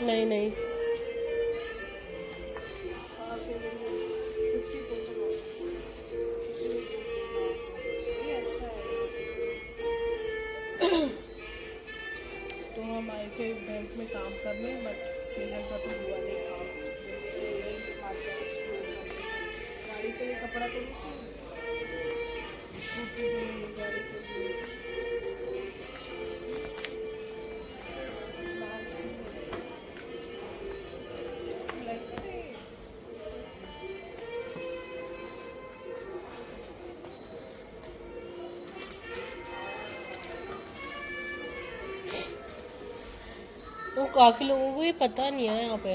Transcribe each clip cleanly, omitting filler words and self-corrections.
नहीं नहीं, तो हम आए थे बैंक में काम करने, बट सेलर का तो हुआ नहीं काम। गाड़ी के लिए कपड़ा तो नहीं चाहिए, स्कूटी के लिए, गाड़ी के लिए। वो काफ़ी लोगों को ये पता नहीं है यहाँ पे।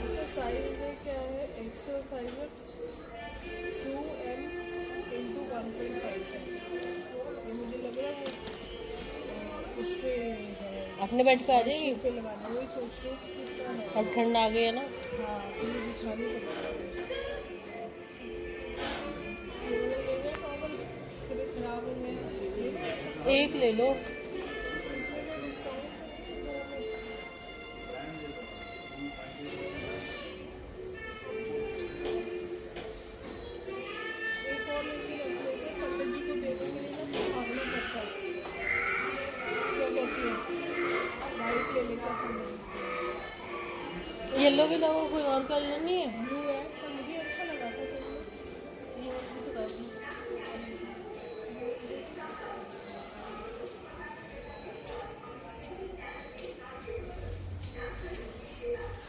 इसका साइज है क्या है, एक्सेल साइज है 2M x 1.5 है। ये मुझे लग रहा है उस पे है, अपने बेड पे आ जाएगी, पे लगाना, वही सोच रही हूँ कि कितना है। अब ठंड आ गई है ना। हाँ, तो ये बिछाने का बता रहे हैं। ये वाला लेना है टॉवल, फिर खराब हो गया है। एक ले लो। इसमें कोई डिस्काउंट एक और लेके रख लेते, पंडित जी को देने के लिए ना भागना पड़ता है। क्या कहती है, वाइट ले लेता पंडित येलो के अलावा कोई और कलर नहीं है? ब्लू है, तो मुझे अच्छा लगा था।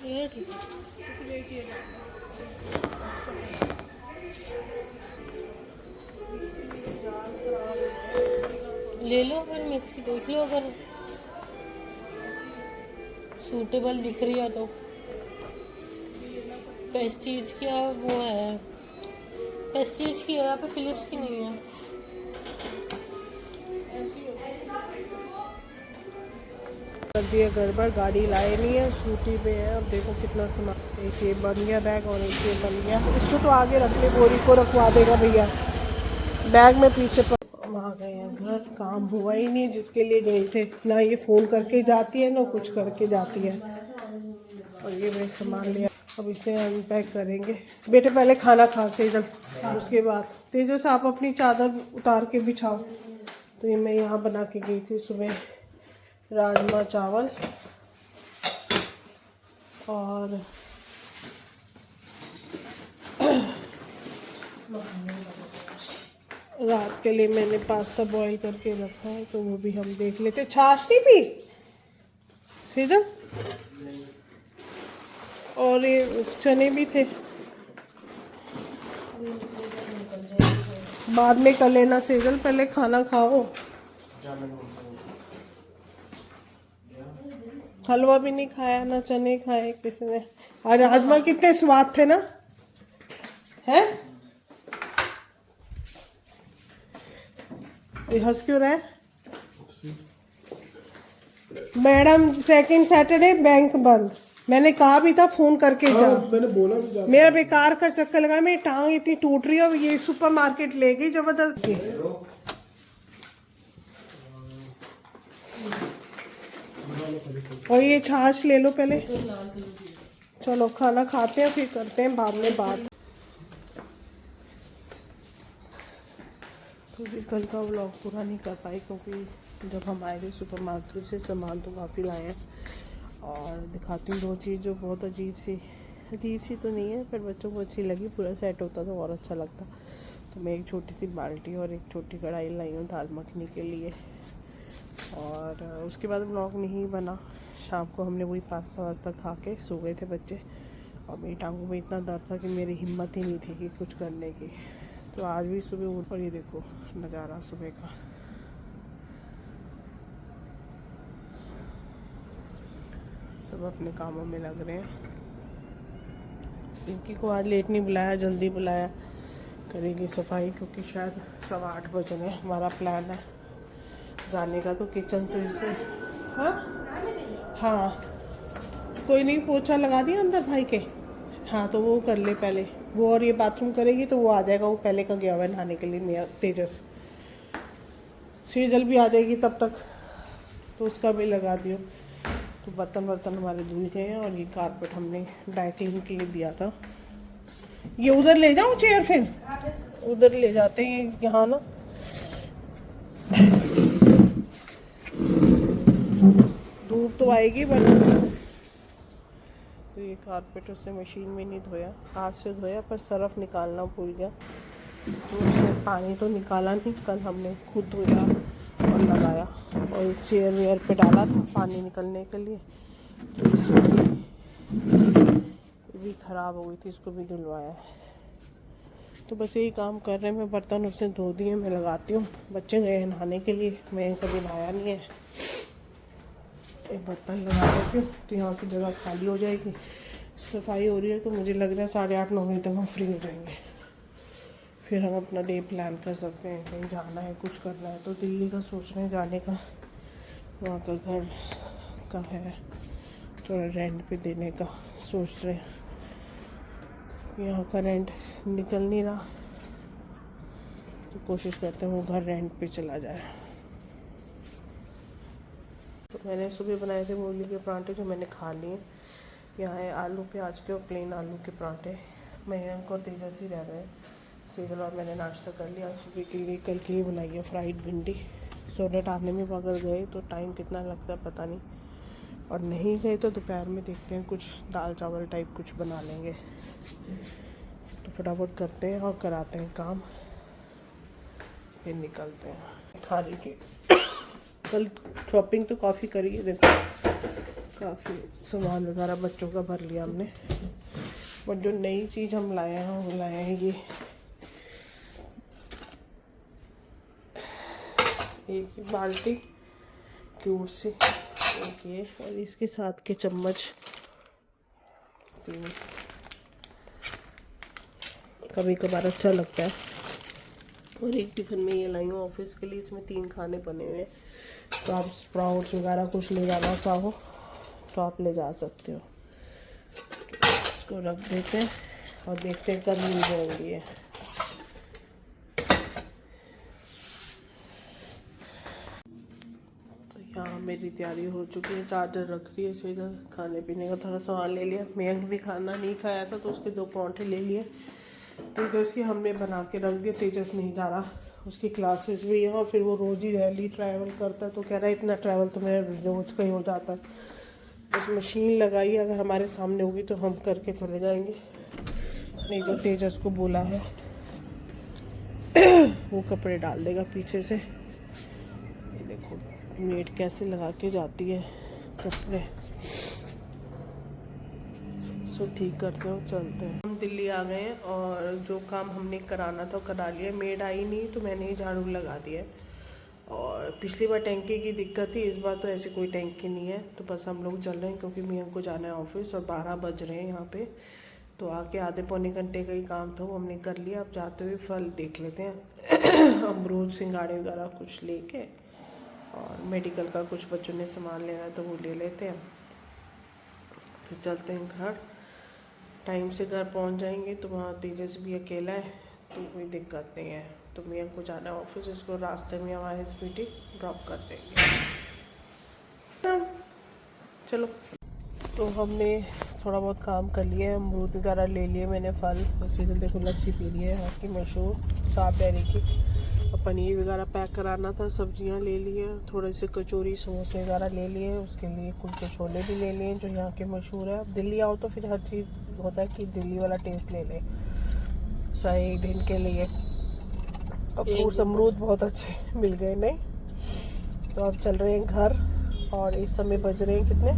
ये ठीक है। तो देखिए ले लो फिर, मिक्सी देख लो अगर सूटेबल दिख रही है तो। पेस्टीज की वो है, पेस्टीज की है यहाँ पे, फिलिप्स की नहीं है। ऐसी होती कर दिया गड़बड़, गाड़ी लाए नहीं है, स्कूटी पे है। अब देखो कितना सामान, एक ये बन गया बैग और एक ये बन गया। इसको तो आगे रख ले, बोरी को रखवा देगा भैया बैग में पीछे पर। हम आ गए हैं घर, काम हुआ ही नहीं जिसके लिए गए थे। ना ये फ़ोन करके जाती है ना कुछ करके जाती है। और ये मैं सामान लिया, अब इसे अनपैक करेंगे। बेटे पहले खाना खा से इधर, उसके बाद तेजस आप अपनी चादर उतार के बिछाओ। तो ये मैं यहाँ बना के गई थी सुबह, राजमा चावल और रात के लिए मैंने पास्ता बॉईल करके रखा है, तो वो भी हम देख लेते। छाछ नहीं पी सीधा, और ये चने भी थे, बाद में कर लेना सेजल, पहले खाना खाओ। हलवा भी नहीं खाया, ना चने खाए किसी ने। और राजमा कितने स्वाद थे ना, है? ये हंस क्यों रहा है? मैडम सेकंड सैटरडे बैंक बंद, मैंने कहा भी था फोन करके जा। मैंने बोला भी जा। मेरा बेकार का चक्कर लगा, मेरी टांग इतनी टूट रही है। और ये सुपरमार्केट ले गई जबरदस्ती। और ये छाछ ले लो पहले। चलो खाना खाते हैं, फिर करते हैं बाद में बात। तो जी कल का व्लॉग पूरा नहीं कर पाई, क्योंकि जब हम आए थे सुपरमार्केट से सामान तो काफ़ी लाए हैं। और दिखाती हूँ दो चीज़ जो बहुत अजीब सी तो नहीं है, पर बच्चों को अच्छी लगी। पूरा सेट होता तो और अच्छा लगता। तो मैं एक छोटी सी बाल्टी और एक छोटी कढ़ाई लाई हूँ दाल मखनी के लिए। और उसके बाद व्लॉग नहीं बना। शाम को हमने वही पास्ता वास्ता खा के सो गए थे बच्चे। और मेरी टांगों में इतना दर्द था कि मेरी हिम्मत ही नहीं थी कि कुछ करने की। तो आज भी सुबह उठ, और ये देखो नज़ारा सुबह का। सब अपने कामों में लग रहे हैं। पिंकी को आज लेट नहीं बुलाया, जल्दी बुलाया। करेगी सफाई, क्योंकि शायद 8:15 बज रहे हैं। हमारा प्लान है जाने का। तो किचन तो इसे, हाँ कोई नहीं, पोछा लगा दिया अंदर भाई के। हाँ तो वो कर ले पहले वो, और ये बाथरूम करेगी तो वो आ जाएगा। वो पहले का गया हुआ है नहाने के लिए मेरा तेजस। सेजल भी आ जाएगी तब तक, तो उसका भी लगा दियो। तो बर्तन हमारे धुल गए हैं और ये कारपेट हमने ड्राई क्लीन के लिए दिया था। ये उधर ले जाऊँ चेयर, फिर उधर ले जाते हैं यहाँ ना। धूप तो आएगी बट, तो ये कारपेट उससे मशीन में नहीं धोया, हाथ से धोया, पर सरफ निकालना भूल गया, तो उसमें पानी तो निकाला नहीं। कल हमने खुद धोया और लगाया, और एक चेयर वेयर पे डाला था पानी निकलने के लिए, तो इसमें भी ख़राब हो गई थी, इसको भी धुलवाया है। तो बस यही काम कर रहे हैं। मैं बर्तन उसने धो दिए, मैं लगाती हूँ। बच्चे गए नहाने के लिए, मैं कभी नहाया नहीं है। एक बर्तन लगा देती हूँ तो यहाँ से जगह खाली हो जाएगी। सफाई हो रही है, तो मुझे लग रहा है 8:30-9 बजे तक हम फ्री हो जाएंगे। फिर हम अपना डे प्लान कर सकते हैं, कहीं जाना है, कुछ करना है। तो दिल्ली का सोच रहे हैं जाने का, वहाँ का घर का है, थोड़ा रेंट पे देने का सोच रहे हैं। यहाँ का रेंट निकल नहीं रहा, तो कोशिश करते हैं वो घर रेंट पे चला जाए। तो मैंने सुबह बनाए थे मूली के पराठे, जो मैंने खा लिए। यहाँ है आलू प्याज के और प्लेन आलू के पराठे। मयंक और तेजस ही रह रहे हैं। सेजल और मैंने नाश्ता कर लिया सुबह के लिए। कल के लिए बनाई है फ्राइड भिंडी। सोनेट आने में अगर गए तो टाइम कितना लगता है पता नहीं, और नहीं गए तो दोपहर में देखते हैं, कुछ दाल चावल टाइप कुछ बना लेंगे। तो फटाफट करते हैं और कराते हैं काम, फिर निकलते हैं खाने के। कल शॉपिंग तो काफ़ी करी है, देखो काफ़ी सामान वगैरह बच्चों का भर लिया हमने। बट जो नई चीज़ हम लाए हैं वो लाए हैं ये एक ही बाल्टी क्यूट से, एक ये, और इसके साथ के चम्मच 3। कभी कभार अच्छा लगता है। और एक टिफ़िन में ये लाई हूँ ऑफिस के लिए, इसमें 3 खाने बने हुए हैं। तो आप स्प्राउट्स वगैरह कुछ ले जाना चाहो तो आप ले जा सकते हो। इसको रख देते हैं और देखते हैं कब मिल जाएंगी ये। तो यहाँ मेरी तैयारी हो चुकी है, चार्जर रख रही है। सीधा खाने पीने का थोड़ा सामान ले लिया। मयंक भी खाना नहीं खाया था, तो उसके 2 पराठे ले लिए। तेजस की हमने बना के रख दिया। तेजस नहीं जा रहा, उसकी क्लासेस भी है, और फिर वो रोज़ ही रैली ट्रैवल करता है, तो कह रहा है इतना ट्रैवल तो मेरा रोज़ का ही हो जाता है। बस मशीन लगाई, अगर हमारे सामने होगी तो हम करके चले जाएंगे, नहीं तो तेजस को बोला है वो कपड़े डाल देगा पीछे से। ये देखो मेड कैसे लगा के जाती है कपड़े। सो ठीक करते हो, चलते हैं। हम दिल्ली आ गए हैं और जो काम हमने कराना था करा लिया। मेड आई नहीं तो मैंने ही झाड़ू लगा दिया। और पिछली बार टैंकी की दिक्कत थी, इस बार तो ऐसी कोई टैंकी नहीं है। तो बस हम लोग चल रहे हैं, क्योंकि मियाँ को जाना है ऑफिस और 12 बज रहे हैं यहाँ पे। तो आके आधे पौने घंटे का ही काम था, वो हमने कर लिया। अब जाते हुए फल देख लेते हैं अमरूद सिंगाड़े वगैरह कुछ लेके, और मेडिकल का कुछ बच्चों ने सामान लेना है तो वो ले लेते हैं। फिर चलते हैं घर। टाइम से घर पहुंच जाएंगे। तो वहाँ तेजस भी अकेला है, तो कोई दिक्कत नहीं है। तो मियाँ को जाना है ऑफिस, इसको रास्ते में हमारे स्कूटी ड्रॉप कर देंगे। चलो, तो हमने थोड़ा बहुत काम कर लिया है। अमरूद वगैरह ले लिए मैंने, फल। इसी तो देखो लस्सी पी ली है यहाँ की मशहूर साफ डेयरी की। और पनीर वगैरह पैक कराना था, सब्जियाँ ले लिए, थोड़े से कचौरी समोसे वगैरह ले लिए। उसके लिए कुलचे छोले भी ले लिए जो यहाँ के मशहूर है। अब दिल्ली आओ तो फिर हर चीज़ होता है कि दिल्ली वाला टेस्ट ले लें, चाहे एक दिन के लिए। अब फ्रूट्स अमरूद बहुत अच्छे मिल गए नहीं। तो अब चल रहे हैं घर, और इस समय बज रहे हैं कितने,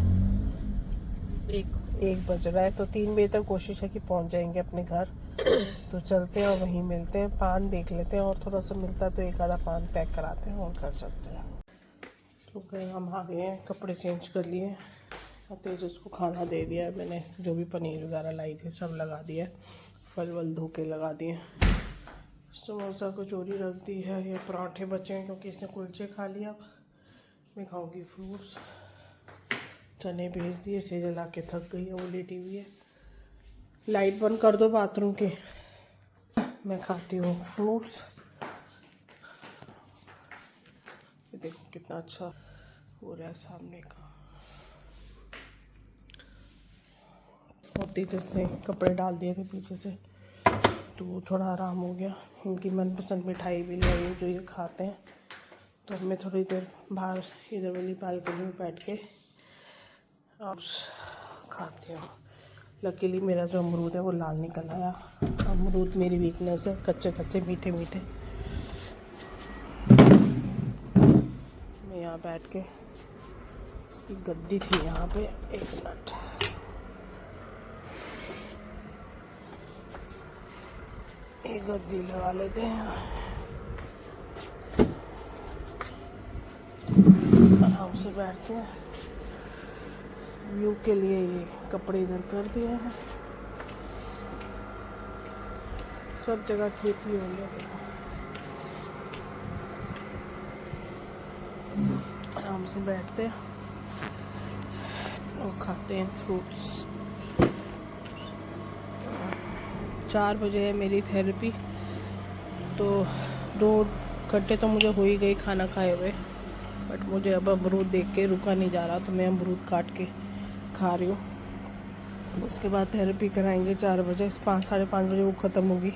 1 बज रहा है। तो 3 बजे तक कोशिश है कि पहुंच जाएंगे अपने घर। तो चलते हैं और वहीं मिलते हैं। पान देख लेते हैं, और थोड़ा सा मिलता है तो एक आधा पान पैक कराते हैं और घर चलते हैं। तो हम आ गए हैं, कपड़े चेंज कर लिए और तेजस को खाना दे दिया है मैंने। जो भी पनीर वगैरह लाई थी सब लगा दिया, फल वल धो के लगा दिए। समोसा कचौरी रख दी है। ये पराठे बचे हैं क्योंकि इसने कुलचे खा लिया। अब मैं खाऊंगी फ्रूट्स। चने भेज दिए, सेजल आके थक गई है, वो लेटी हुई है। लाइट बंद कर दो बाथरूम के। मैं खाती हूँ फ्रूट्स। देखो कितना अच्छा हो रहा है सामने का। और तेजस ने कपड़े डाल दिए थे पीछे से, तो वो थोड़ा आराम हो गया। इनकी मनपसंद मिठाई भी ले आई जो ये खाते हैं। तो मैं थोड़ी देर बाहर इधर वाली बालकनी में बैठ के और खाती हूँ। लकीली मेरा जो अमरूद है वो लाल निकल आया। अमरूद मेरी वीकनेस है, कच्चे कच्चे मीठे मीठे। मैं यहाँ बैठ के, इसकी गद्दी थी यहाँ पे, 1 मिनट, एक गद्दी लगा लेते हैं, आराम से बैठते हैं। व्यू के लिए ये कपड़े इधर कर दिए हैं। सब जगह खेती हो रही है देखो। आराम से बैठते हैं और खाते हैं फ्रूट्स। 4 बजे है मेरी थेरेपी, तो 2 घंटे तो मुझे हो ही गई खाना खाए हुए। बट मुझे अब अमरूद देख के रुका नहीं जा रहा, तो मैं अमरूद काट के खा रही हूँ। उसके बाद थेरेपी कराएंगे 4 बजे, 5 साढ़े 5 बजे वो ख़त्म होगी।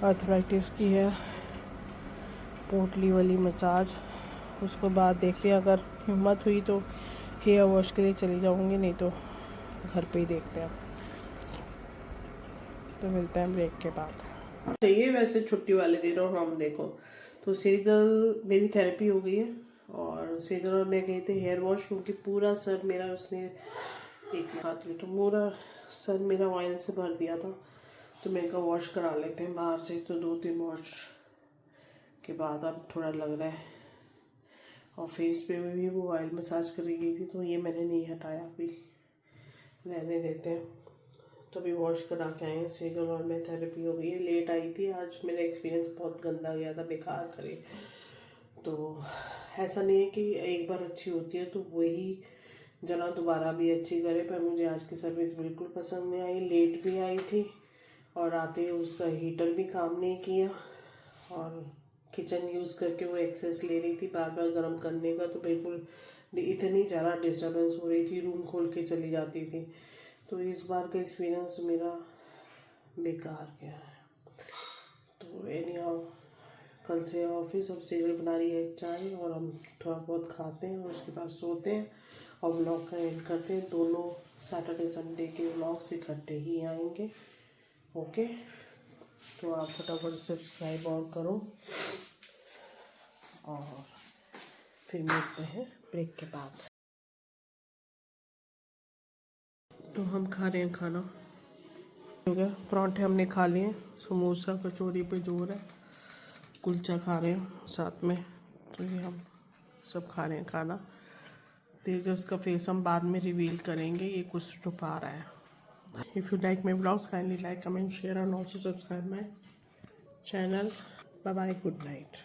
आर्थराइटिस की है, पोटली वाली मसाज। उसके बाद देखते हैं, अगर हिम्मत हुई तो हेयर वॉश के लिए चली जाऊँगी, नहीं तो घर पे ही देखते हैं। तो मिलते हैं ब्रेक के बाद। चाहिए वैसे छुट्टी वाले दिन, और हम देखो तो सेजल, मेरी थेरेपी हो गई है और सेजल और मैं गए थे हेयर वॉश, क्योंकि पूरा सर मेरा उसने, एक खाती हूँ तो पूरा सर मेरा ऑयल से भर दिया था। तो मैं कहा वॉश करा लेते हैं बाहर से। तो 2-3 वॉश के बाद अब थोड़ा लग रहा है। और फेस पे भी वो ऑयल मसाज करी गई थी, तो ये मैंने नहीं हटाया, अभी रहने देते हैं। तो अभी वॉश करा के आए हैं सेजल और मैं। थेरेपी हो गई है, लेट आई थी आज। मेरा एक्सपीरियंस बहुत गंदा गया था, बेकार करे। तो ऐसा नहीं है कि एक बार अच्छी होती है तो वही जना दोबारा भी अच्छी करे, पर मुझे आज की सर्विस बिल्कुल पसंद नहीं आई। लेट भी आई थी और आते ही उसका हीटर भी काम नहीं किया, और किचन यूज़ करके वो एक्सेस ले रही थी बार बार गर्म करने का। तो बिल्कुल इतनी ज़्यादा डिस्टर्बेंस हो रही थी, रूम खोल के चली जाती थी। तो इस बार का एक्सपीरियंस मेरा बेकार गया है। तो एनी हाउ, कल से ऑफिस। अब सीरियल बना रही है चाय, और हम थोड़ा बहुत खाते हैं और उसके बाद सोते हैं और व्लॉग का एंड करते हैं। दोनों सैटरडे संडे के व्लॉग्स इकट्ठे ही आएंगे। ओके, तो आप फटाफट सब्सक्राइब और करो, और फिर मिलते हैं ब्रेक के बाद। तो हम खा रहे हैं खाना, हो गया। परांठे हमने खा लिए, समोसा कचौरी पे जोर है, कुलचा खा रहे हैं साथ में। तो ये हम सब खा रहे हैं खाना। तेजस का फेस हम बाद में रिवील करेंगे, ये कुछ छुपा रहा है। If you like my blogs, kindly like, comment, share and also subscribe my channel. Bye bye, good night.